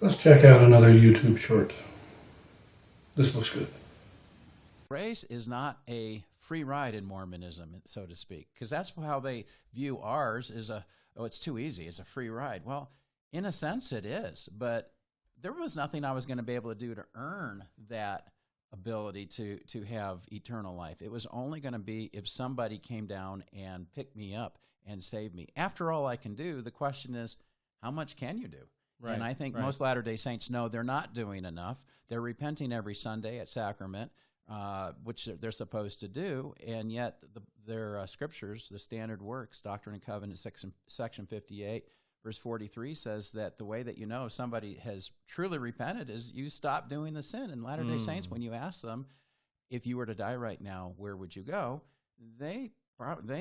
Let's check out another YouTube short. This looks good. Grace is not a free ride in Mormonism, so to speak, because that's how they view ours is it's too easy, it's a free ride. Well, in a sense it is, but there was nothing I was going to be able to do to earn that ability to have eternal life. It was only going to be if somebody came down and picked me up and saved me. After all I can do, the question is, how much can you do? Right, and I think most Latter-day Saints know they're not doing enough. They're repenting every Sunday at sacrament, which they're supposed to do, and yet their scriptures, the standard works, Doctrine and Covenants, section 58, verse 43 says that the way that you know somebody has truly repented is you stop doing the sin. And Latter-day Saints, when you ask them, if you were to die right now, where would you go? They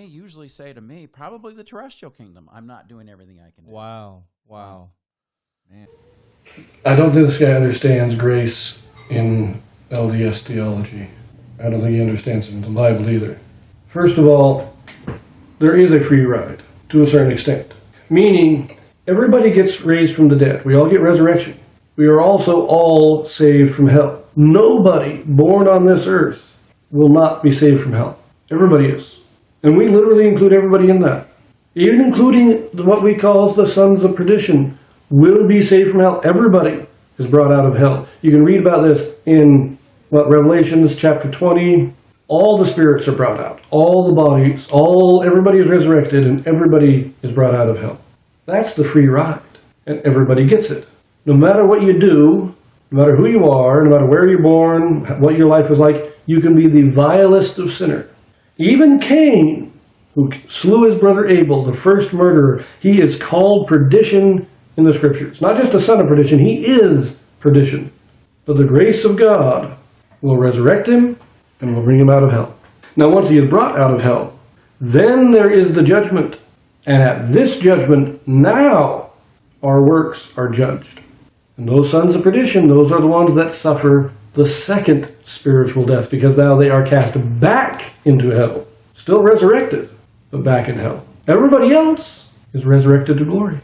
usually say to me, probably the terrestrial kingdom. I'm not doing everything I can do. Wow. Man. I don't think this guy understands grace in LDS theology. I don't think he understands it in the Bible either. First of all, there is a free ride to a certain extent. Meaning, everybody gets raised from the dead. We all get resurrection. We are also all saved from hell. Nobody born on this earth will not be saved from hell. Everybody is. And we literally include everybody in that. Even including what we call the sons of perdition will be saved from hell. Everybody is brought out of hell. You can read about this in Revelations chapter 20. All the spirits are brought out. All the bodies, everybody is resurrected, and everybody is brought out of hell. That's the free ride, and everybody gets it. No matter what you do, no matter who you are, no matter where you're born, what your life is like, you can be the vilest of sinners. Even Cain, who slew his brother Abel, the first murderer, he is called perdition in the scriptures. Not just a son of perdition, he is perdition. But the grace of God will resurrect him and will bring him out of hell. Now, once he is brought out of hell, then there is the judgment. And at this judgment, now our works are judged. And those sons of perdition, those are the ones that suffer the second spiritual death, because now they are cast back into hell. Still resurrected, but back in hell. Everybody else is resurrected to glory.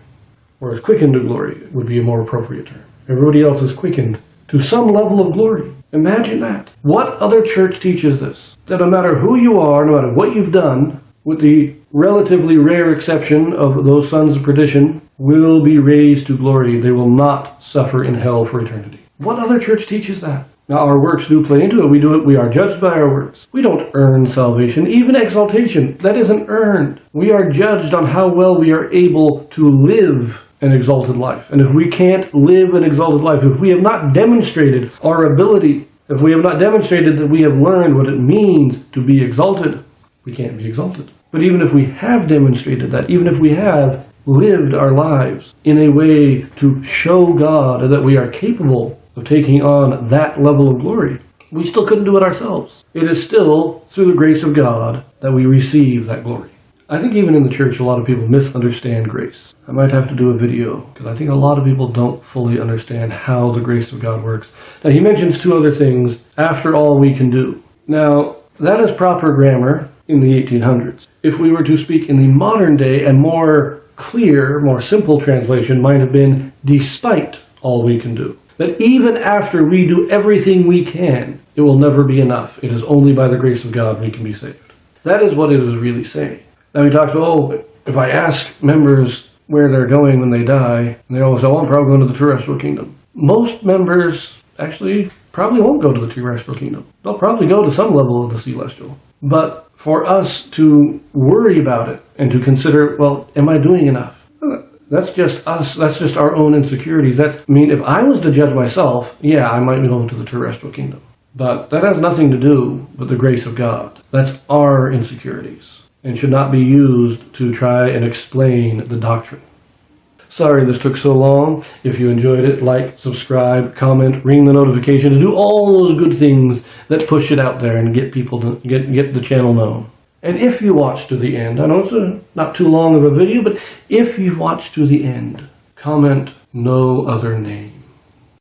Or is quickened to glory would be a more appropriate term. Everybody else is quickened to some level of glory. Imagine that. What other church teaches this? That no matter who you are, no matter what you've done, with the relatively rare exception of those sons of perdition, will be raised to glory. They will not suffer in hell for eternity. What other church teaches that? Now, our works do play into it. We are judged by our works. We don't earn salvation. Even exaltation, that isn't earned. We are judged on how well we are able to live an exalted life. And if we can't live an exalted life, if we have not demonstrated our ability, if we have not demonstrated that we have learned what it means to be exalted, we can't be exalted. But even if we have demonstrated that, even if we have lived our lives in a way to show God that we are capable of taking on that level of glory, we still couldn't do it ourselves. It is still through the grace of God that we receive that glory. I think even in the church, a lot of people misunderstand grace. I might have to do a video, because I think a lot of people don't fully understand how the grace of God works. Now, he mentions two other things, after all we can do. Now, that is proper grammar in the 1800s. If we were to speak in the modern day, a more clear, more simple translation might have been, despite all we can do. That even after we do everything we can, it will never be enough. It is only by the grace of God we can be saved. That is what it is really saying. Now he talks about, if I ask members where they're going when they die, and they always say, I'm probably going to the terrestrial kingdom. Most members actually probably won't go to the terrestrial kingdom. They'll probably go to some level of the celestial. But for us to worry about it and to consider, am I doing enough? That's just us. That's just our own insecurities. If I was to judge myself, I might be going to the terrestrial kingdom. But that has nothing to do with the grace of God. That's our insecurities and should not be used to try and explain the doctrine. Sorry this took so long. If you enjoyed it, like, subscribe, comment, ring the notifications, do all those good things that push it out there and get people to get the channel known. And if you watch to the end, I know it's not too long of a video, but if you've watched to the end, comment no other name.